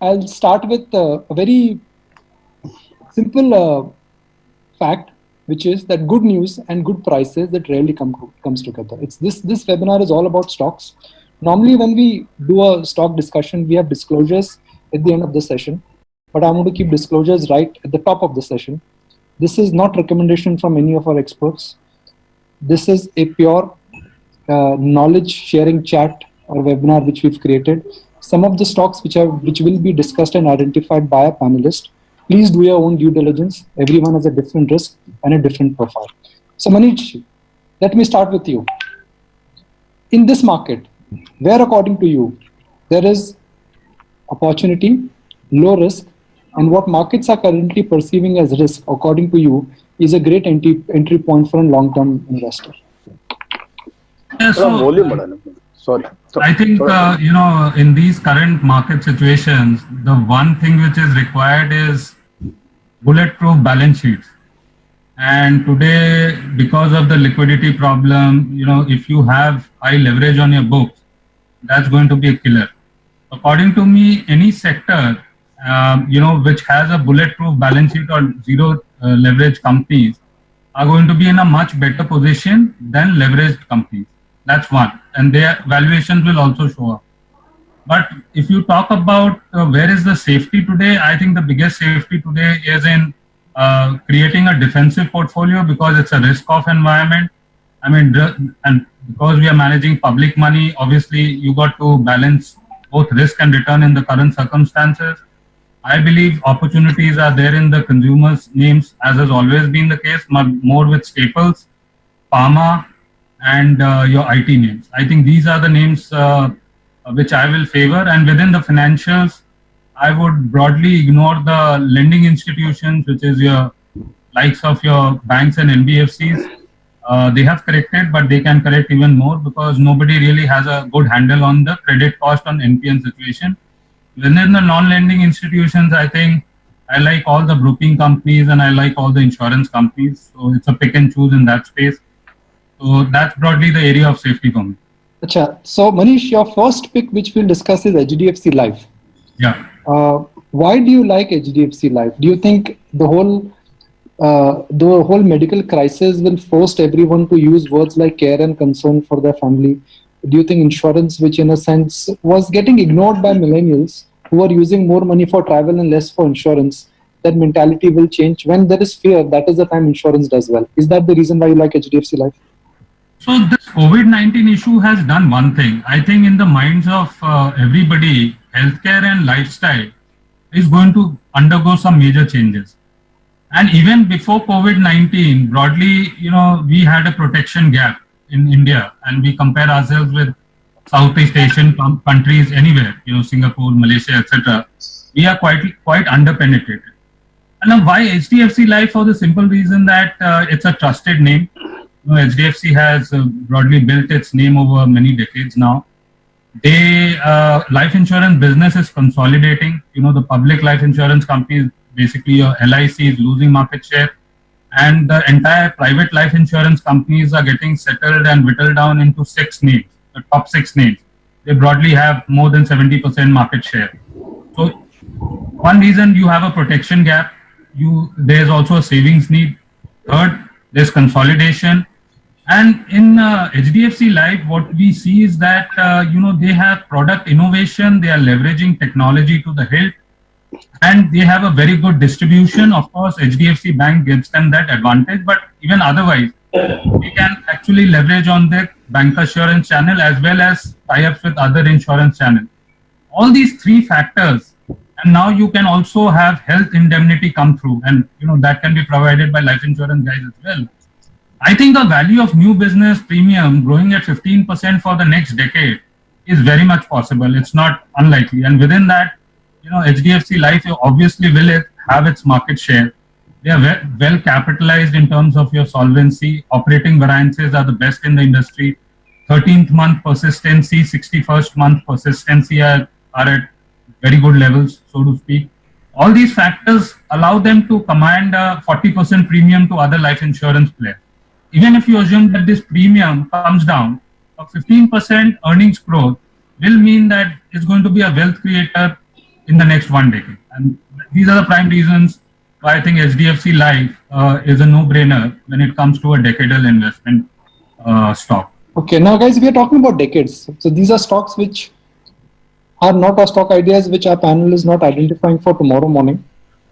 I'll start with a very simple fact, which is that good news and good prices that rarely comes together. It's this webinar is all about stocks. Normally, when we do a stock discussion, we have disclosures at the end of the session, but I'm going to keep disclosures right at the top of the session. This is not recommendation from any of our experts. This is a pure knowledge sharing chat or webinar which we've created. Some of the stocks which will be discussed and identified by a panelist. Please do your own due diligence. Everyone has a different risk and a different profile. So Manish, let me start with you. In this market, where according to you, there is opportunity, low risk, and what markets are currently perceiving as risk, according to you, is a great entry point for a long-term investor? Yeah, so, I think, in these current market situations, the one thing which is required is bulletproof balance sheets. And today, because of the liquidity problem, if you have high leverage on your books, that's going to be a killer. According to me, any sector, which has a bulletproof balance sheet or zero leverage companies are going to be in a much better position than leveraged companies. That's one. And their valuations will also show up. But if you talk about where is the safety today, I think the biggest safety today is in creating a defensive portfolio because it's a risk-off environment. I mean, and because we are managing public money, obviously you got to balance both risk and return in the current circumstances. I believe opportunities are there in the consumers' names, as has always been the case, more with staples, pharma, and your IT names. I think these are the names which I will favor. And within the financials, I would broadly ignore the lending institutions, which is your likes of your banks and NBFCs. They have corrected, but they can correct even more because nobody really has a good handle on the credit cost on NPN situation. Within the non-lending institutions, I think I like all the broking companies and I like all the insurance companies. So it's a pick and choose in that space. So that's broadly the area of safety for me. Achha. So Manish, your first pick which we'll discuss is HDFC Life. Yeah. Why do you like HDFC Life? Do you think the whole medical crisis will force everyone to use words like care and concern for their family? Do you think insurance, which in a sense was getting ignored by millennials who are using more money for travel and less for insurance, that mentality will change? When there is fear, that is the time insurance does well. Is that the reason why you like HDFC Life? So this COVID-19 issue has done one thing. I think in the minds of everybody, healthcare and lifestyle is going to undergo some major changes. And even before COVID-19, broadly, we had a protection gap in India, and we compare ourselves with Southeast Asian countries anywhere, Singapore, Malaysia, etc. We are quite underpenetrated. And now why HDFC Life? For the simple reason that it's a trusted name. HDFC has broadly built its name over many decades now. Life insurance business is consolidating. The public life insurance companies, basically your LIC is losing market share. And the entire private life insurance companies are getting settled and whittled down into 6 names, the top 6 names. They broadly have more than 70% market share. So one reason you have a protection gap, there's also a savings need. Third, there's consolidation. And in HDFC Life, what we see is that, they have product innovation, they are leveraging technology to the hilt, and they have a very good distribution. Of course, HDFC Bank gives them that advantage, but even otherwise, they can actually leverage on their bancassurance channel as well as tie-ups with other insurance channels. All these 3 factors, and now you can also have health indemnity come through, and that can be provided by life insurance guys as well. I think the value of new business premium growing at 15% for the next decade is very much possible. It's not unlikely, and within that, HDFC Life obviously will have its market share. They are well capitalized in terms of your solvency. Operating variances are the best in the industry. 13th month persistency, 61st month persistency are at very good levels, so to speak. All these factors allow them to command a 40% premium to other life insurance players. Even if you assume that this premium comes down, a 15% earnings growth will mean that it's going to be a wealth creator in the next 1 decade. And these are the prime reasons why I think HDFC Life is a no-brainer when it comes to a decadal investment stock. Okay, now guys, we are talking about decades. So these are stocks which are not our stock ideas, which our panel is not identifying for tomorrow morning.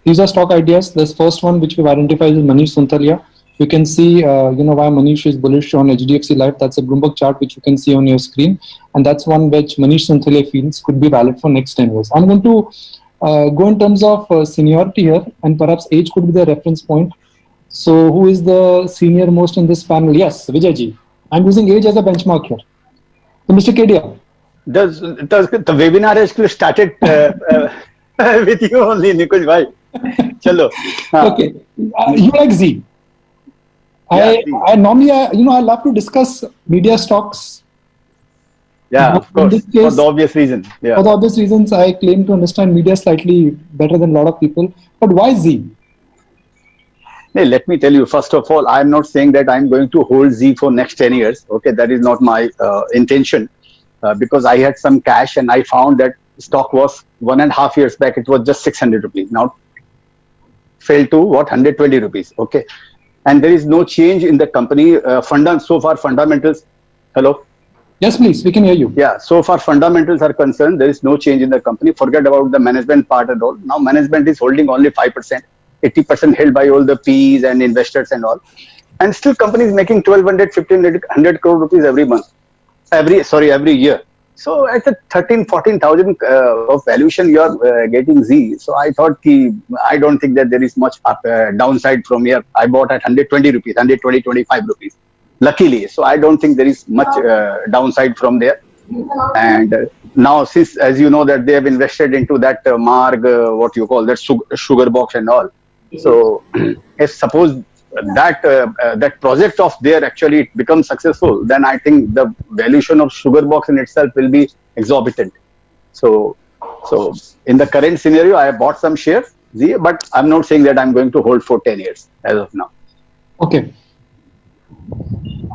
These are stock ideas. This first one, which we've identified, is Manish Sonthalia. You can see, why Manish is bullish on HDFC Life. That's a Bloomberg chart which you can see on your screen, and that's one which Manish Sonthalia feels could be valid for next 10 years. I'm going to go in terms of seniority here, and perhaps age could be the reference point. So, who is the senior most in this panel? Yes, Vijayji. I'm using age as a benchmark here. So, Mr. Kedia. Does the webinar actually started with you only, Nikunj bhai? Chalo. Okay, you like Z. I normally, I love to discuss media stocks. Yeah, of course, case, for the obvious reason. Yeah. For the obvious reasons, I claim to understand media slightly better than a lot of people. But why Z? Hey, let me tell you, first of all, I'm not saying that I'm going to hold Z for next 10 years. Okay, that is not my intention. Because I had some cash and I found that stock was 1.5 years back, it was just 600 rupees. Now, fell to what, 120 rupees. Okay. And there is no change in the company. So far, fundamentals. Hello? Yes, please. We can hear you. Yeah. So far, fundamentals are concerned. There is no change in the company. Forget about the management part and all. Now, management is holding only 5%. 80% held by all the Ps and investors and all. And still, company is making 1,200, 1,500 crore rupees every month. Every year. So at the 13,000-14,000 of valuation, you are getting Z. So I thought I don't think that there is much downside from here. I bought at 120 rupees, 120-25 rupees. Luckily, so I don't think there is much downside from there. And now, since as you know that they have invested into that Marg, what you call that sugar box and all. So if suppose that project of there actually it becomes successful, then I think the valuation of sugar box in itself will be exorbitant. So in the current scenario, I have bought some shares, but I'm not saying that I'm going to hold for 10 years as of now. Okay.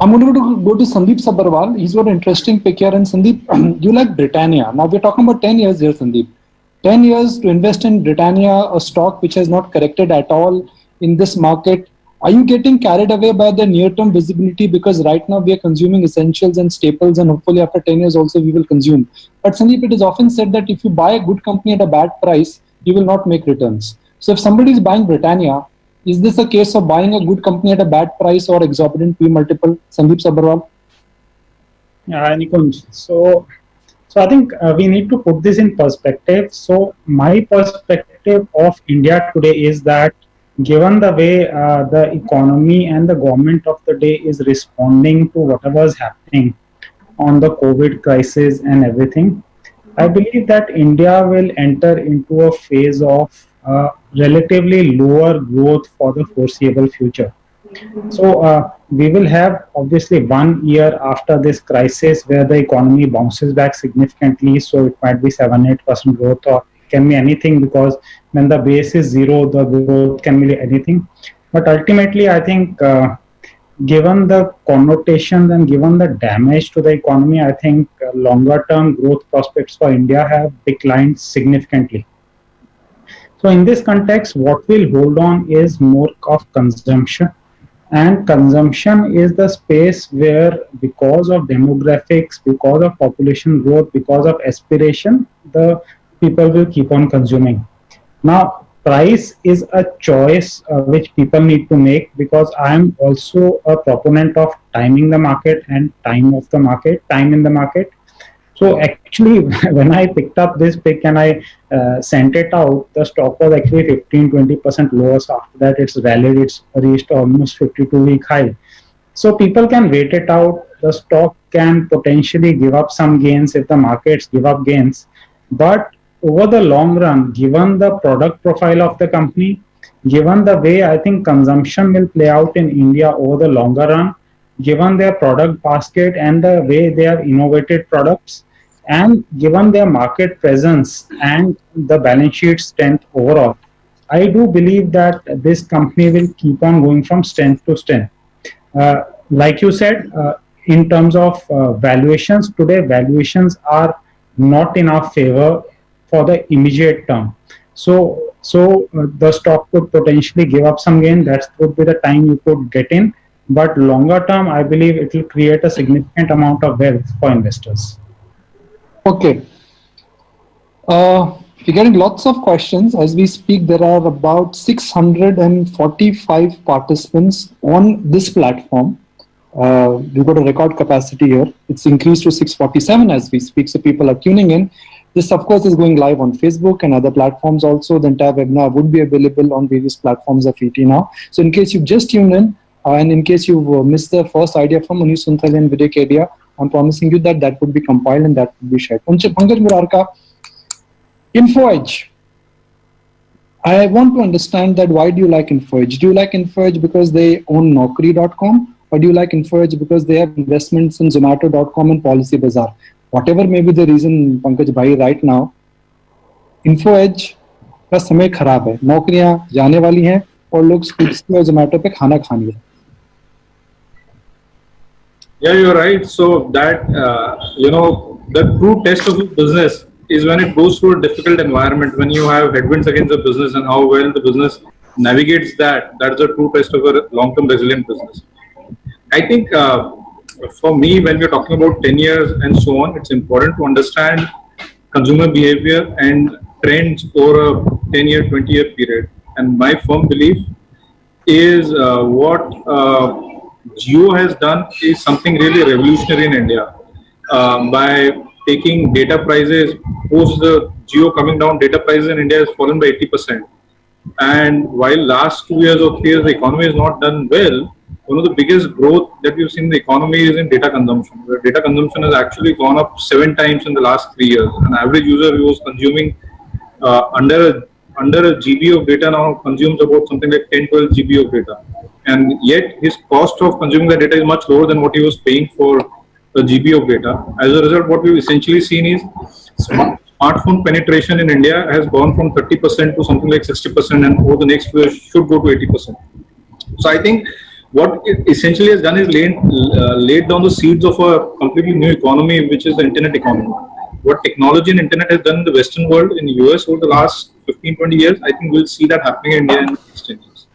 I'm going to go to Sandeep Sabharwal. He's got an interesting pick here. And Sandeep, you like Britannia. Now we're talking about 10 years here, Sandeep. 10 years to invest in Britannia, a stock which has not corrected at all in this market. Are you getting carried away by the near-term visibility? Because right now we are consuming essentials and staples, and hopefully after 10 years also we will consume. But Sandeep, it is often said that if you buy a good company at a bad price, you will not make returns. So if somebody is buying Britannia, is this a case of buying a good company at a bad price or exorbitant P multiple? Sandeep Sabharwal? Yeah, Nikunj. So I think we need to put this in perspective. So my perspective of India today is that given the way the economy and the government of the day is responding to whatever is happening on the COVID crisis and everything, I believe that India will enter into a phase of relatively lower growth for the foreseeable future. So we will have obviously 1 year after this crisis where the economy bounces back significantly. So it might be 7-8% growth, or it can be anything, because when the base is zero, the growth can be anything. But ultimately, I think given the connotations and given the damage to the economy, I think longer term growth prospects for India have declined significantly. So in this context, what will hold on is more of consumption. And consumption is the space where, because of demographics, because of population growth, because of aspiration, the people will keep on consuming. Now, price is a choice which people need to make, because I am also a proponent of timing the market and time in the market. So actually, when I picked up this pick and I sent it out, the stock was actually 15-20% lower. So after that, it's rallied, it's reached almost 52-week high. So people can wait it out. The stock can potentially give up some gains if the markets give up gains. But over the long run, given the product profile of the company, given the way I think consumption will play out in India over the longer run, given their product basket and the way they have innovated products, and given their market presence and the balance sheet strength overall, I do believe that this company will keep on going from strength to strength. Like you said, in terms of valuations, today valuations are not in our favor for the immediate term. So the stock could potentially give up some gain. That would be the time you could get in. But longer term, I believe it will create a significant amount of wealth for investors. Okay. We're getting lots of questions. As we speak, there are about 645 participants on this platform. We've got a record capacity here. It's increased to 647 as we speak, so people are tuning in. This, of course, is going live on Facebook and other platforms also. The entire webinar would be available on various platforms of ET now. So in case you've just tuned in, and in case you've missed the first idea from Manish Sunthali and Vivek Kedia, I'm promising you that that would be compiled and that would be shared. Pankaj Murarka, InfoEdge. I want to understand that why do you like InfoEdge? Do you like InfoEdge because they own Naukri.com, or do you like InfoEdge because they have investments in Zomato.com and Policybazaar? Whatever may be the reason, Pankaj Bhai, right now, InfoEdge का समय खराब है, नौकरियां जाने वाली हैं और लोग स्विगी और जोमेटो पे खाना खाने हैं. Yeah, you're right. So that the true test of a business is when it goes through a difficult environment, when you have headwinds against the business and how well the business navigates that. That's a true test of a long-term resilient business. I think for me, when we're talking about 10 years and so on, it's important to understand consumer behavior and trends over a 10-year, 20-year period. And my firm belief is what Jio has done is something really revolutionary in India. By taking data prices, post the Jio coming down, data prices in India has fallen by 80%. And while last 2 years or 3 years, the economy has not done well, one of the biggest growth that we've seen in the economy is in data consumption, where data consumption has actually gone up 7 times in the last 3 years. An average user who was consuming under a GB of data now consumes about something like 10-12 GB of data. And yet his cost of consuming the data is much lower than what he was paying for a GB of data. As a result, what we've essentially seen is smartphone penetration in India has gone from 30% to something like 60%, and over the next few years should go to 80%. So I think what it essentially has done is laid down the seeds of a completely new economy, which is the internet economy. What technology and internet has done in the Western world, in the US over the last 15-20 years, I think we'll see that happening in India in the next 10 years.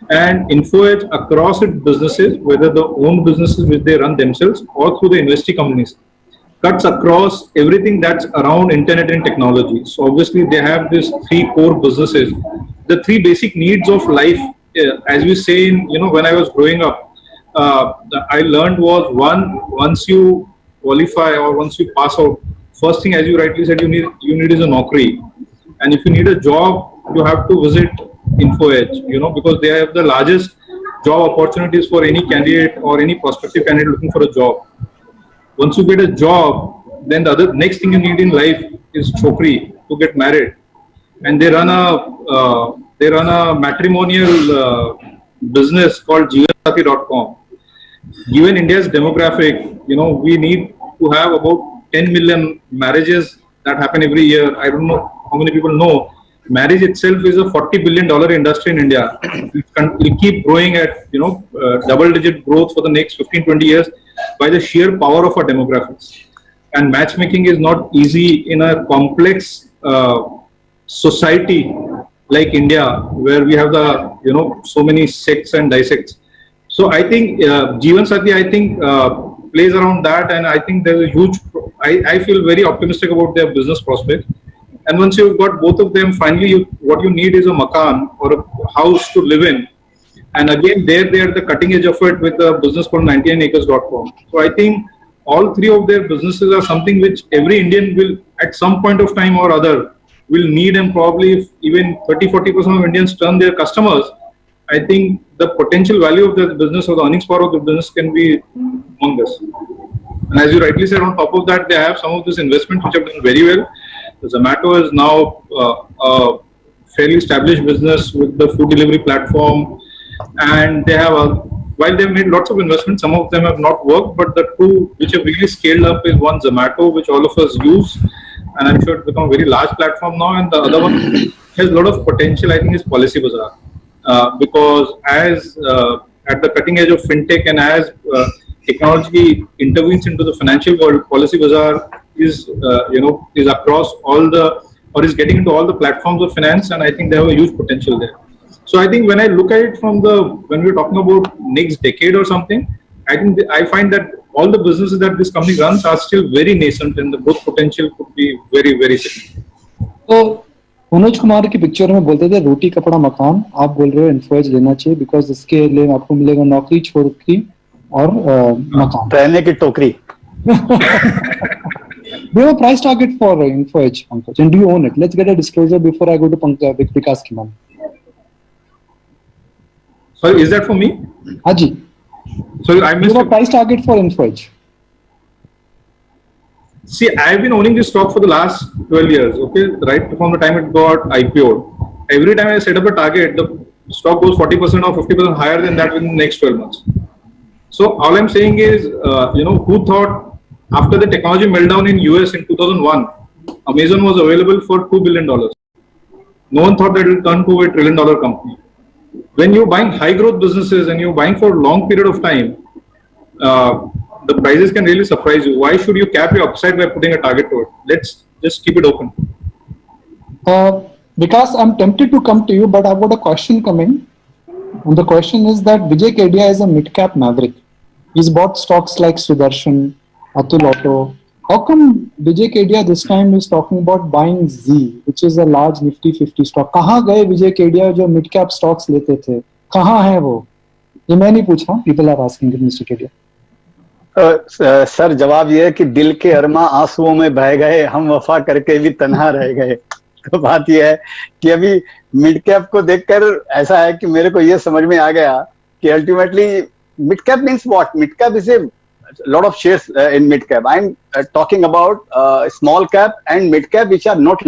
And InfoEdge across its businesses, whether the own businesses which they run themselves or through the investee companies, cuts across everything that's around internet and technology. So obviously they have these 3 core businesses. The 3 basic needs of life, as we say in, when I was growing up, I learned was once you qualify or once you pass out, first thing, as you rightly said, you need is a Naukri. And if you need a job, you have to visit InfoEdge, because they have the largest job opportunities for any candidate or any prospective candidate looking for a job. Once you get a job, then the next thing you need in life is chokri, to get married. And they run a matrimonial business called Jeevansathi.com. Given India's demographic, we need to have about 10 million marriages that happen every year. I don't know how many people know. Marriage itself is a $40 billion industry in India. It will keep growing at double-digit growth for the next 15-20 years by the sheer power of our demographics. And matchmaking is not easy in a complex society like India, where we have the so many sects and dissects. So I think Jeevansathi, plays around that, and I think there's a huge. I feel very optimistic about their business prospects. And once you've got both of them, finally, what you need is a makan or a house to live in. And again, they are the cutting edge of it with a business called 99acres.com. So I think all 3 of their businesses are something which every Indian will, at some point of time or other, will need, and probably if even 30-40% of Indians turn their customers, I think the potential value of the business or the earnings power of the business can be humongous. And as you rightly said, on top of that, they have some of this investment which have done very well. The Zomato is now a fairly established business with the food delivery platform, and they have while they've made lots of investments, some of them have not worked, but the 2 which have really scaled up is one, Zomato, which all of us use, and I'm sure it's become a very large platform now, and the other one has a lot of potential, I think, is Policybazaar. Because as at the cutting edge of fintech and as technology intervenes into the financial world, Policybazaar is across all the or is getting into all the platforms of finance, and I think they have a huge potential there. So I think when I look at it from when we're talking about next decade or something, I think I find that all the businesses that this company runs are still very nascent, and the growth potential could be very, very significant. So Manoj Kumar की picture में बोलते थे रोटी कपड़ा मकान, आप बोल रहे हो इन्फ्लुएंस लेना चाहिए बिकॉज इसके लिए आपको मिलेगा नौकरी छोकरी और मकान, रहने की टोकरी. We have a price target for InfoEdge, Pankaj, and do you own it? Let's get a disclosure before I go to Vikas Khemani. Sorry, is that for me? Haji. Sorry, I missed. You have a price target for InfoEdge. See, I've been owning this stock for the last 12 years, okay? Right from the time it got IPO'd. Every time I set up a target, the stock goes 40% or 50% higher than that within the next 12 months. So all I'm saying is, who thought after the technology meltdown in US in 2001, Amazon was available for $2 billion. No one thought that it would turn to $1 trillion company. When you're buying high growth businesses and you're buying for a long period of time, the prices can really surprise you. Why should you cap your upside by putting a target to it? Let's just keep it open. Vikas, I'm tempted to come to you, but I've got a question coming. And the question is that Vijay Kedia is a mid-cap maverick. He's bought stocks like Sudarshan, Atul Auto. How come Vijay Kedia this time is talking about buying Z, which is a large Nifty 50 stock? कहाँ गए Vijay Kedia जो mid-cap stocks लेते थे? कहाँ है वो? ये मैं नहीं पूछ रहा हूँ. People are asking it, Mr. Kedia. Sir जवाब ये है कि दिल के अरमा आंसुओं में बह गए, हम वफा करके भी तन्हा रह गए. तो बात ये है कि अभी मिड कैप को देखकर ऐसा है कि मेरे को ये समझ में आ गया कि ultimately mid cap means what. Mid cap is a lot of shares in mid cap. I'm talking about small cap and mid cap which are not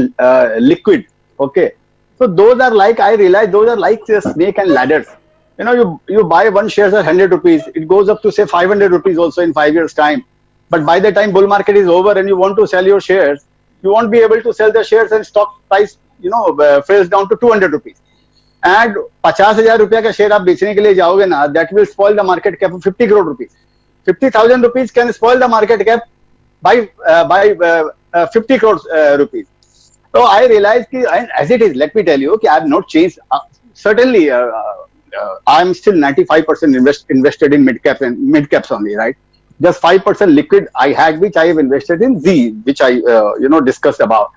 liquid. Okay, so those are like, I realize those are like snake and ladders. You buy one share at 100 rupees, it goes up to say 500 rupees also in 5 years time. But by the time bull market is over and you want to sell your shares, you won't be able to sell the shares and stock price falls down to 200 rupees. And 50,000 रुपया का share आप बेचने के लिए जाओगे ना, that will spoil the market cap of 50 crore rupees. 50,000 rupees can spoil the market cap by 50 crores rupees. So I realized कि, and as it is, let me tell you, I have not changed. Certainly, I am still 95% invested in mid caps only, right? Just 5% liquid I had, which I have invested in Z, which I discussed about.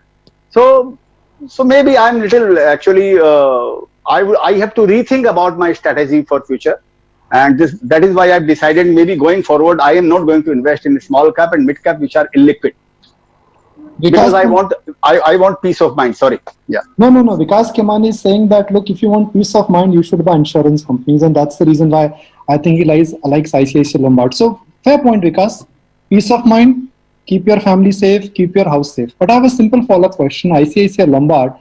So maybe I am little actually. I have to rethink about my strategy for future. And that is why I've decided maybe going forward, I am not going to invest in small cap and mid cap, which are illiquid. Because I want peace of mind. Sorry. Yeah. No. Vikas Khemani is saying that, look, if you want peace of mind, you should buy insurance companies. And that's the reason why I think he likes ICICI Lombard. So fair point, Vikas. Peace of mind, keep your family safe, keep your house safe. But I have a simple follow-up question. ICICI Lombard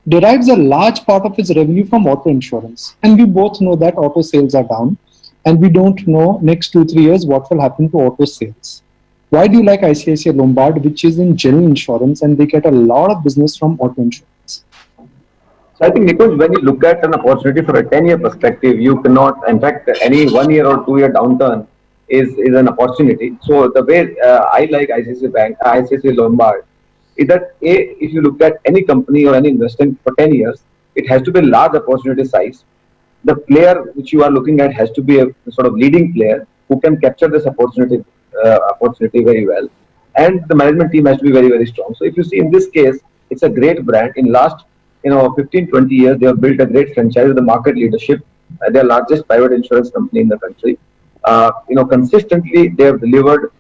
derives a large part of its revenue from auto insurance. And we both know that auto sales are down. And we don't know next 2-3 years what will happen to auto sales. Why do you like ICICI Lombard, which is in general insurance, and they get a lot of business from auto insurance? So I think, Nikunj, when you look at an opportunity from a 10-year perspective, you cannot, in fact, any 1 year or 2 year downturn is an opportunity. So the way I like ICICI Lombard, is that if you look at any company or any investment for 10 years, it has to be a large opportunity size. The player which you are looking at has to be a sort of leading player who can capture this opportunity very well, and the management team has to be very, very strong. So if you see in this case, it's a great brand. In last 15-20 years, they have built a great franchise with the market leadership. They're the largest private insurance company in the country. Consistently they have delivered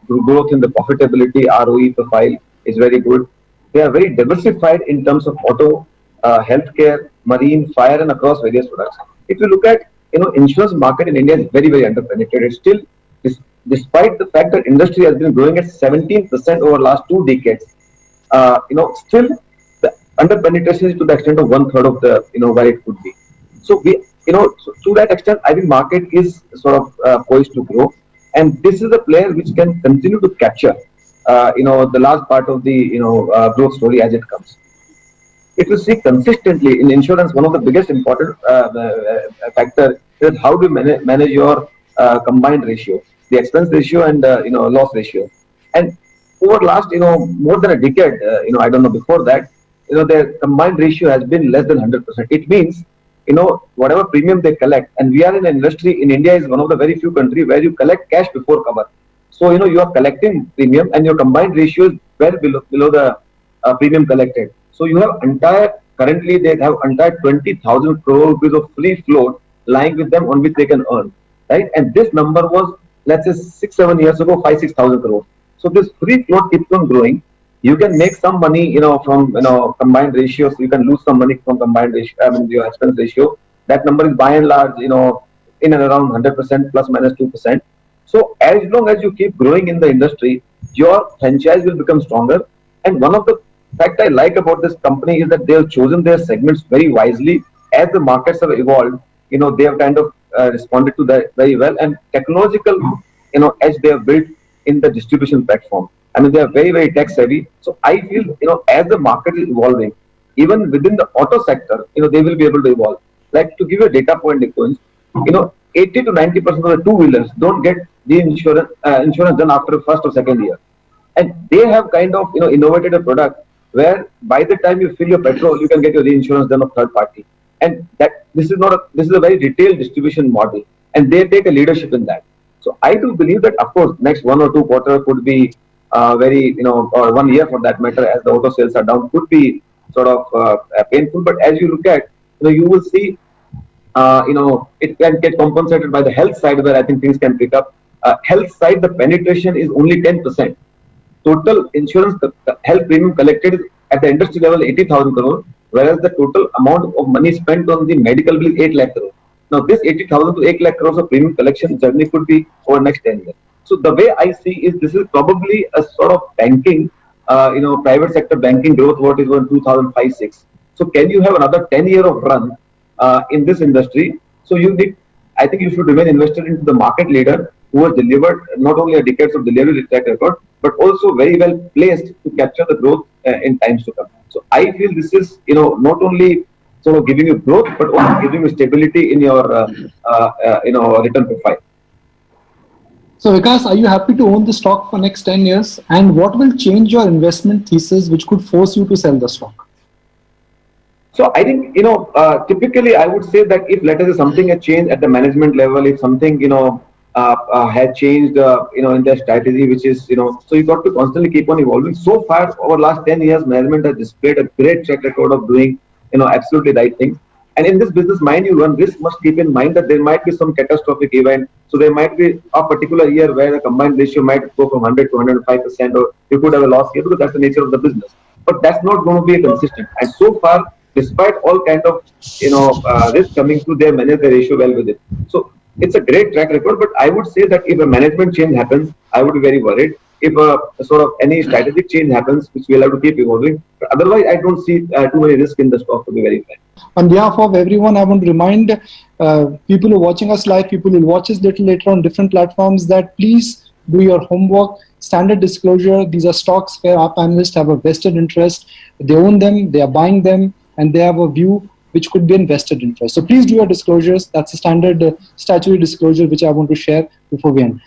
growth in the profitability. ROE profile is very good. They are very diversified in terms of auto, healthcare, marine, fire, and across various products. If you look at insurance market in India is very, very underpenetrated. Still, despite the fact that industry has been growing at 17% over last 2 decades, still the underpenetration is to the extent of 1/3 of the where it could be. So to that extent, I think market is sort of poised to grow, and this is a player which can continue to capture the large part of the growth story as it comes. If you see consistently in insurance, one of the biggest important factor is how do you manage your combined ratio, the expense ratio and loss ratio. And over last, more than a decade, I don't know before that, their combined ratio has been less than 100%. It means, whatever premium they collect, and we are in an industry in India is one of the very few countries where you collect cash before cover. So, you are collecting premium and your combined ratio is well below the premium collected. So you have currently they have entire 20,000 crore rupees of free float lying with them on which they can earn, right? And this number was, let's say 6-7 years ago, 5-6,000 crore. So this free float keeps on growing. You can make some money, from, combined ratios. You can lose some money from combined ratio, your expense ratio. That number is by and large, in and around 100% plus minus 2%. So as long as you keep growing in the industry, your franchise will become stronger. And one of the fact I like about this company is that they have chosen their segments very wisely. As the markets have evolved, they have kind of responded to that very well. And technological, edge they have built in the distribution platform. I mean, they are very, very tech savvy. So I feel, as the market is evolving, even within the auto sector, they will be able to evolve. Like, to give you a data point, 80 to 90% of the two-wheelers don't get the insurance done after the first or second year. And they have kind of, innovated a product where by the time you fill your petrol, you can get your reinsurance done of third party. And this is a very retail distribution model, and they take a leadership in that. So I do believe that, of course, next 1 or 2 quarters could be very, or 1 year for that matter, as the auto sales are down, could be sort of painful. But as you look at, you will see, it can get compensated by the health side, where I think things can pick up. Health side, the penetration is only 10%. Total insurance, the health premium collected is at the industry level 80,000 crore, whereas the total amount of money spent on the medical bill is 8 lakh crore. Now, this 80,000 to 8 lakh crores of premium collection journey could be over next 10 years. So the way I see is this is probably a sort of banking, private sector banking growth, what is in 2005-06. So can you have another 10 year of run in this industry? So I think you should remain invested into the market leader who has delivered not only a decades of delivery track record, but also very well placed to capture the growth in times to come. So I feel this is, not only sort of giving you growth, but also giving you stability in your, return profile. So Vikas, are you happy to own the stock for next 10 years? And what will change your investment thesis, which could force you to sell the stock? So I think, typically I would say that if, let us say, something has changed at the management level, if something, had changed, in their strategy, which is, so you got to constantly keep on evolving. So far, over the last 10 years, management has displayed a great track record of doing, absolutely right things. And in this business, mind you, one risk must keep in mind that there might be some catastrophic event. So there might be a particular year where the combined ratio might go from 100 to 105%, or you could have a loss here, because that's the nature of the business. But that's not going to be consistent. And so far, despite all kind of, risk coming through, they manage the ratio well with it. So it's a great track record, but I would say that if a management change happens, I would be very worried. If sort of any strategic change happens, which we'll have to keep evolving. But otherwise, I don't see too many risks in the stock, to be very fair. On behalf of everyone, I want to remind people who are watching us live, people who will watch us little later on different platforms, that please do your homework. Standard disclosure, these are stocks where our panelists have a vested interest. They own them, they are buying them, and they have a view which could be in vested interest. So please do your disclosures. That's a standard statutory disclosure which I want to share before we end.